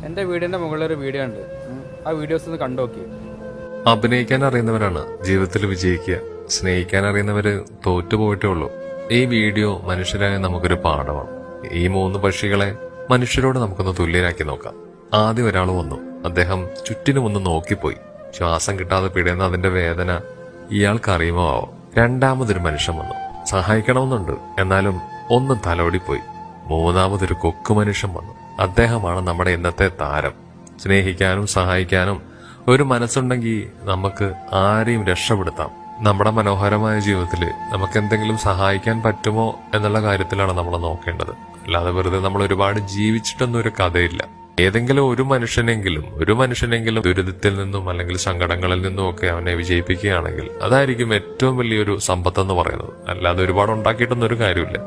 എൻ്റെ വീടിൻ്റെ മുകളിലൊരു വീഡിയോ ഉണ്ട്. ആ വീഡിയോസ് ഒന്ന് കണ്ടു നോക്കി. അഭിനയിക്കാൻ അറിയുന്നവരാണ് ജീവിതത്തിൽ വിജയിക്കുക. സ്നേഹിക്കാൻ അറിയുന്നവര് തോറ്റുപോയിട്ടേ ഉള്ളൂ. ഈ വീഡിയോ മനുഷ്യരായ നമുക്കൊരു പാഠമാണ്. ഈ 3 പക്ഷികളെ മനുഷ്യരോട് നമുക്കൊന്ന് തുല്യരാക്കി നോക്കാം. ആദ്യം ഒരാൾ വന്നു. അദ്ദേഹം ചുറ്റിനും ഒന്ന് നോക്കിപ്പോയി. ശ്വാസം കിട്ടാതെ പിടയുന്ന അതിന്റെ വേദന ഇയാൾക്കറിയുമോ ആവോ. രണ്ടാമതൊരു മനുഷ്യൻ വന്നു. സഹായിക്കണമെന്നുണ്ട്, എന്നാലും ഒന്നും തലോടിപ്പോയി. മൂന്നാമതൊരു കൊക്കു മനുഷ്യൻ വന്നു. അദ്ദേഹമാണ് നമ്മുടെ ഇന്നത്തെ താരം. സ്നേഹിക്കാനും സഹായിക്കാനും ഒരു മനസ്സുണ്ടെങ്കിൽ നമുക്ക് ആരെയും രക്ഷപ്പെടുത്താം. നമ്മുടെ മനോഹരമായ ജീവിതത്തിൽ നമുക്ക് എന്തെങ്കിലും സഹായിക്കാൻ പറ്റുമോ എന്നുള്ള കാര്യത്തിലാണ് നമ്മൾ നോക്കേണ്ടത്. അല്ലാതെ വെറുതെ നമ്മൾ ഒരുപാട് ജീവിച്ചിട്ടൊന്നും ഒരു കഥയില്ല. ഏതെങ്കിലും ഒരു മനുഷ്യനെങ്കിലും ദുരിതത്തിൽ നിന്നും അല്ലെങ്കിൽ സങ്കടങ്ങളിൽ നിന്നും ഒക്കെ അവനെ വിജയിപ്പിക്കുകയാണെങ്കിൽ അതായിരിക്കും ഏറ്റവും വലിയൊരു സമ്പത്തെന്ന് പറയുന്നത്. അല്ലാതെ ഒരുപാട് ഉണ്ടാക്കിയിട്ടൊന്നും ഒരു കാര്യമില്ല.